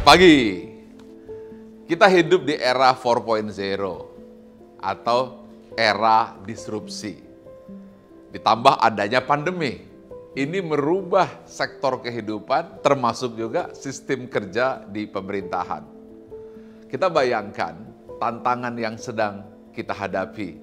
Pagi, kita hidup di era 4.0 atau era disrupsi. Ditambah adanya pandemi, ini merubah sektor kehidupan termasuk juga sistem kerja di pemerintahan. Kita bayangkan tantangan yang sedang kita hadapi.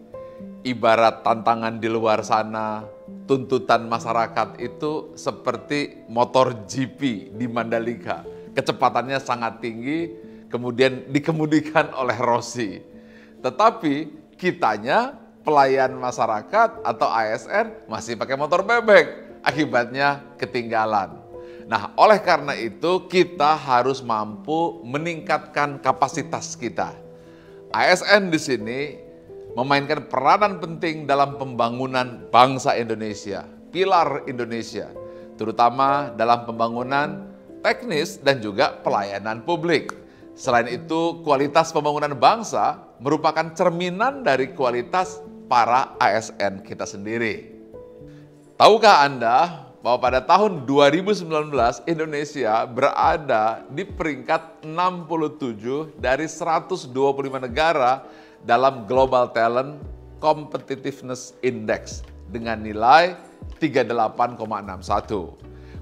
Ibarat tantangan di luar sana, tuntutan masyarakat itu seperti motor GP di Mandalika. Kecepatannya sangat tinggi, kemudian dikemudikan oleh Rossi. Tetapi kitanya, pelayan masyarakat atau ASN masih pakai motor bebek. Akibatnya ketinggalan. Nah, oleh karena itu kita harus mampu meningkatkan kapasitas kita. ASN di sini memainkan peranan penting dalam pembangunan bangsa Indonesia, pilar Indonesia, terutama dalam pembangunan teknis dan juga pelayanan publik. Selain itu, kualitas pembangunan bangsa merupakan cerminan dari kualitas para ASN kita sendiri. Tahukah Anda bahwa pada tahun 2019 Indonesia berada di peringkat 67 dari 125 negara dalam Global Talent Competitiveness Index dengan nilai 38,61.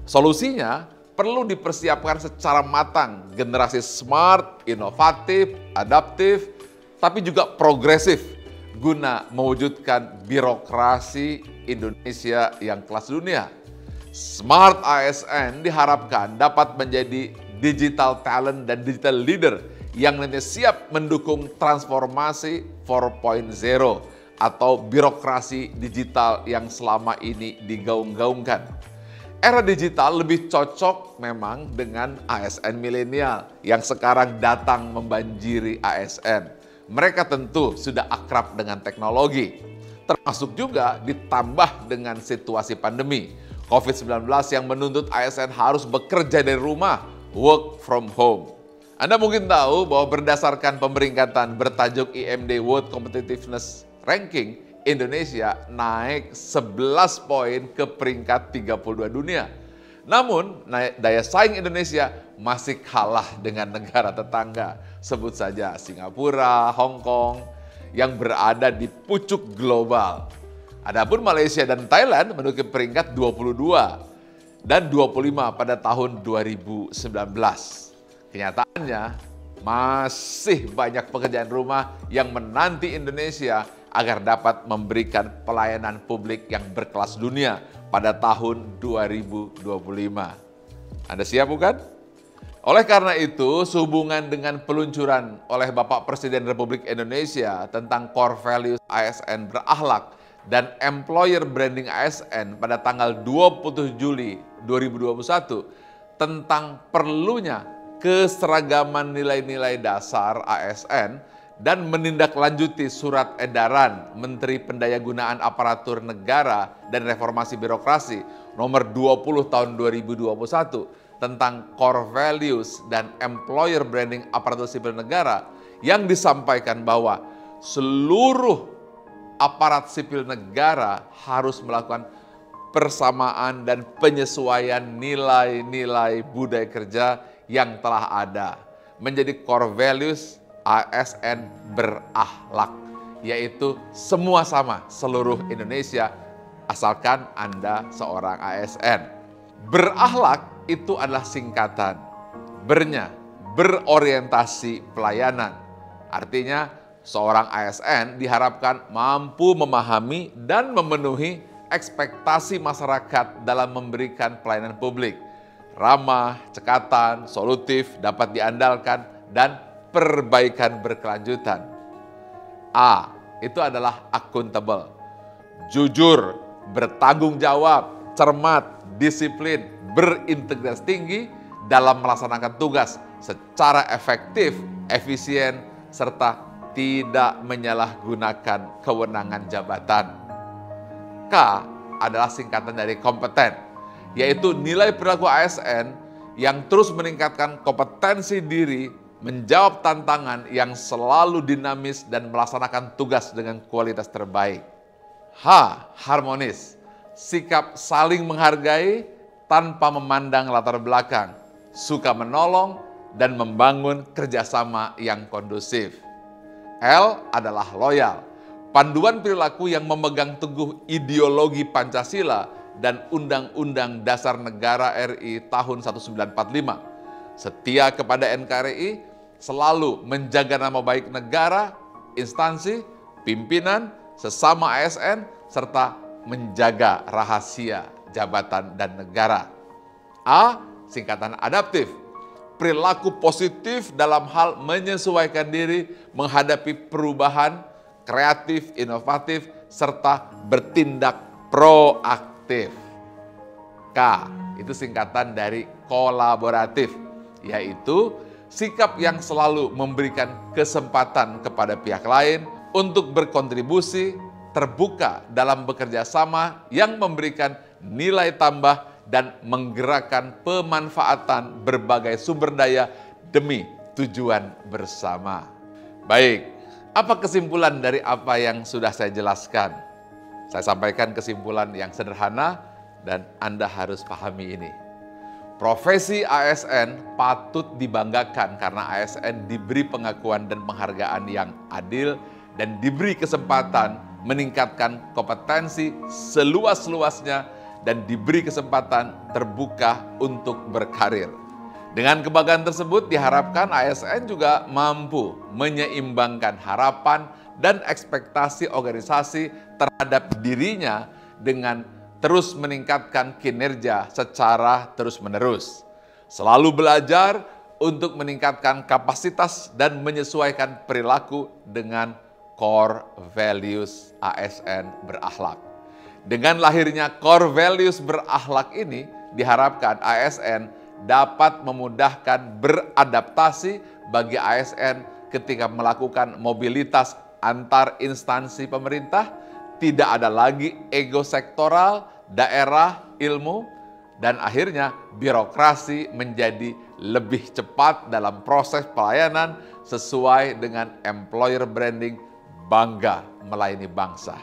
Solusinya perlu dipersiapkan secara matang generasi smart, inovatif, adaptif, tapi juga progresif guna mewujudkan birokrasi Indonesia yang kelas dunia. Smart ASN diharapkan dapat menjadi digital talent dan digital leader yang nanti siap mendukung transformasi 4.0 atau birokrasi digital yang selama ini digaung-gaungkan. Era digital lebih cocok memang dengan ASN milenial yang sekarang datang membanjiri ASN. Mereka tentu sudah akrab dengan teknologi, termasuk juga ditambah dengan situasi pandemi COVID-19 yang menuntut ASN harus bekerja dari rumah, work from home. Anda mungkin tahu bahwa berdasarkan pemeringkatan bertajuk IMD World Competitiveness Ranking, Indonesia naik 11 poin ke peringkat 32 dunia. Namun, daya saing Indonesia masih kalah dengan negara tetangga. Sebut saja Singapura, Hong Kong, yang berada di pucuk global. Adapun Malaysia dan Thailand menduduki peringkat 22 dan 25 pada tahun 2019. Kenyataannya, masih banyak pekerjaan rumah yang menanti Indonesia agar dapat memberikan pelayanan publik yang berkelas dunia pada tahun 2025. Anda siap bukan? Oleh karena itu, sehubungan dengan peluncuran oleh Bapak Presiden Republik Indonesia tentang core values ASN berakhlak dan employer branding ASN pada tanggal 27 Juli 2021 tentang perlunya keseragaman nilai-nilai dasar ASN dan menindaklanjuti surat edaran Menteri Pendayagunaan Aparatur Negara dan Reformasi Birokrasi nomor 20 tahun 2021 tentang core values dan employer branding aparatur sipil negara yang disampaikan bahwa seluruh aparat sipil negara harus melakukan persamaan dan penyesuaian nilai-nilai budaya kerja yang telah ada menjadi core values ASN berakhlak, yaitu semua sama seluruh Indonesia asalkan Anda seorang ASN. Berakhlak itu adalah singkatan, bernya berorientasi pelayanan. Artinya seorang ASN diharapkan mampu memahami dan memenuhi ekspektasi masyarakat dalam memberikan pelayanan publik. Ramah, cekatan, solutif, dapat diandalkan, dan perbaikan berkelanjutan. A, itu adalah accountable. Jujur, bertanggung jawab, cermat, disiplin, berintegritas tinggi dalam melaksanakan tugas secara efektif, efisien, serta tidak menyalahgunakan kewenangan jabatan. K adalah singkatan dari kompeten, yaitu nilai perilaku ASN yang terus meningkatkan kompetensi diri, menjawab tantangan yang selalu dinamis dan melaksanakan tugas dengan kualitas terbaik. H, harmonis, sikap saling menghargai tanpa memandang latar belakang, suka menolong, dan membangun kerjasama yang kondusif. L adalah loyal, panduan perilaku yang memegang teguh ideologi Pancasila dan Undang-Undang Dasar Negara RI tahun 1945. Setia kepada NKRI, selalu menjaga nama baik negara, instansi, pimpinan, sesama ASN, serta menjaga rahasia jabatan dan negara. A, singkatan adaptif, perilaku positif dalam hal menyesuaikan diri menghadapi perubahan, kreatif, inovatif, serta bertindak proaktif. K, itu singkatan dari kolaboratif, yaitu sikap yang selalu memberikan kesempatan kepada pihak lain untuk berkontribusi, terbuka dalam bekerja sama yang memberikan nilai tambah dan menggerakkan pemanfaatan berbagai sumber daya demi tujuan bersama. Baik, apa kesimpulan dari apa yang sudah saya jelaskan? Saya sampaikan kesimpulan yang sederhana dan Anda harus pahami ini. Profesi ASN patut dibanggakan karena ASN diberi pengakuan dan penghargaan yang adil dan diberi kesempatan meningkatkan kompetensi seluas-luasnya dan diberi kesempatan terbuka untuk berkarir. Dengan kebanggaan tersebut diharapkan ASN juga mampu menyeimbangkan harapan dan ekspektasi organisasi terhadap dirinya dengan terus meningkatkan kinerja secara terus-menerus. Selalu belajar untuk meningkatkan kapasitas dan menyesuaikan perilaku dengan core values ASN berakhlak. Dengan lahirnya core values berakhlak ini, diharapkan ASN dapat memudahkan beradaptasi bagi ASN ketika melakukan mobilitas antar instansi pemerintah, tidak ada lagi ego sektoral, daerah, ilmu, dan akhirnya birokrasi menjadi lebih cepat dalam proses pelayanan sesuai dengan employer branding bangga melayani bangsa.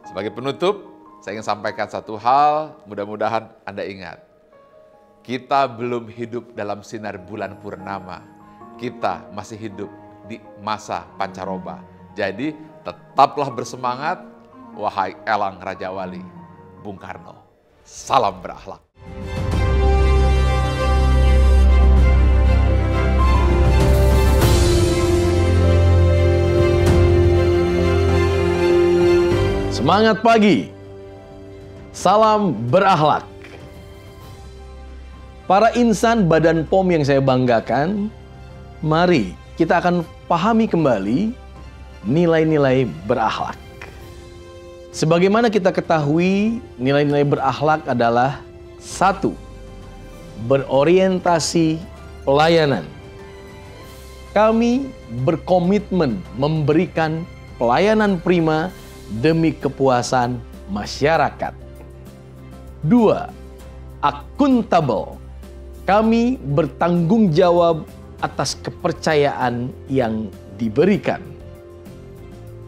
Sebagai penutup, saya ingin sampaikan satu hal, mudah-mudahan Anda ingat. Kita belum hidup dalam sinar bulan purnama. Kita masih hidup di masa pancaroba. Jadi, tetaplah bersemangat, wahai elang Raja Wali, Bung Karno. Salam berakhlak. Semangat pagi, salam berakhlak. Para insan Badan POM yang saya banggakan, mari kita akan pahami kembali nilai-nilai berakhlak. Sebagaimana kita ketahui, nilai-nilai berakhlak adalah 1. Berorientasi pelayanan. Kami berkomitmen memberikan pelayanan prima demi kepuasan masyarakat. 2. Akuntabel. Kami bertanggung jawab atas kepercayaan yang diberikan.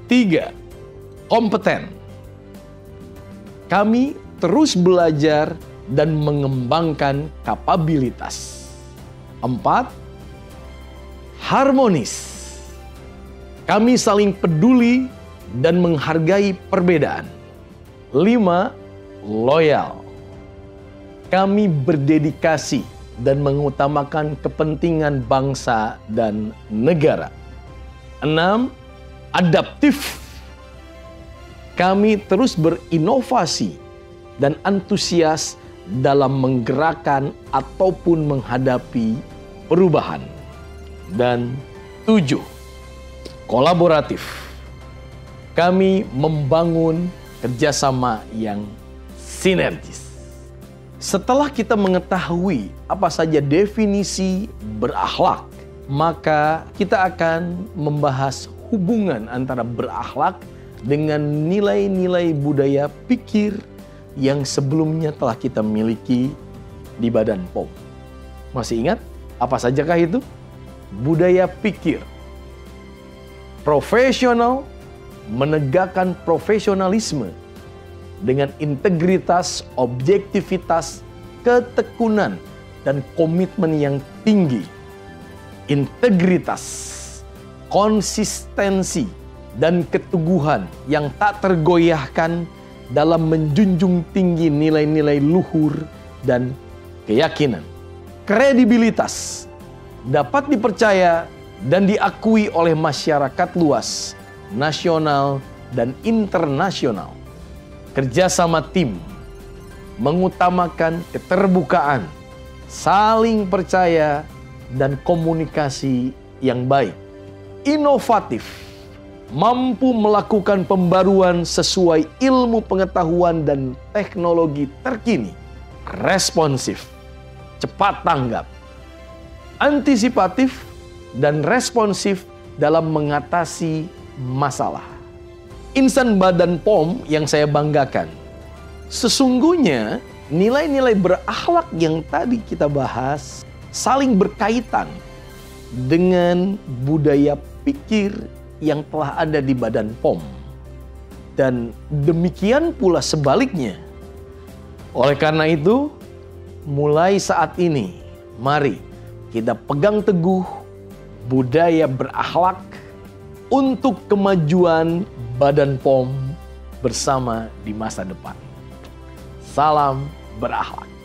3. Kompeten. Kami terus belajar dan mengembangkan kapabilitas. 4. Harmonis. Kami saling peduli dan menghargai perbedaan. 5. Loyal. Kami berdedikasi dan mengutamakan kepentingan bangsa dan negara. 6. Adaptif. Kami terus berinovasi dan antusias dalam menggerakkan ataupun menghadapi perubahan. Dan 7. Kolaboratif. Kami membangun kerjasama yang sinergis. Setelah kita mengetahui apa saja definisi berakhlak, maka kita akan membahas hubungan antara berakhlak dengan nilai-nilai budaya pikir yang sebelumnya telah kita miliki di Badan POM. Masih ingat apa sajakah itu? Budaya pikir. Profesional, menegakkan profesionalisme dengan integritas, objektivitas, ketekunan, dan komitmen yang tinggi integritas, konsistensi, dan keteguhan yang tak tergoyahkan dalam menjunjung tinggi nilai-nilai luhur dan keyakinan. Kredibilitas dapat dipercaya dan diakui oleh masyarakat luas, nasional dan internasional. Kerjasama tim mengutamakan keterbukaan, saling percaya, dan komunikasi yang baik. Inovatif, mampu melakukan pembaruan sesuai ilmu pengetahuan dan teknologi terkini. Responsif, cepat tanggap. Antisipatif dan responsif dalam mengatasi masalah. Insan Badan POM yang saya banggakan, sesungguhnya nilai-nilai berakhlak yang tadi kita bahas saling berkaitan dengan budaya pikir yang telah ada di Badan POM. Dan demikian pula sebaliknya. Oleh karena itu, mulai saat ini, mari kita pegang teguh budaya berakhlak untuk kemajuan Badan POM bersama di masa depan. Salam berakhlak.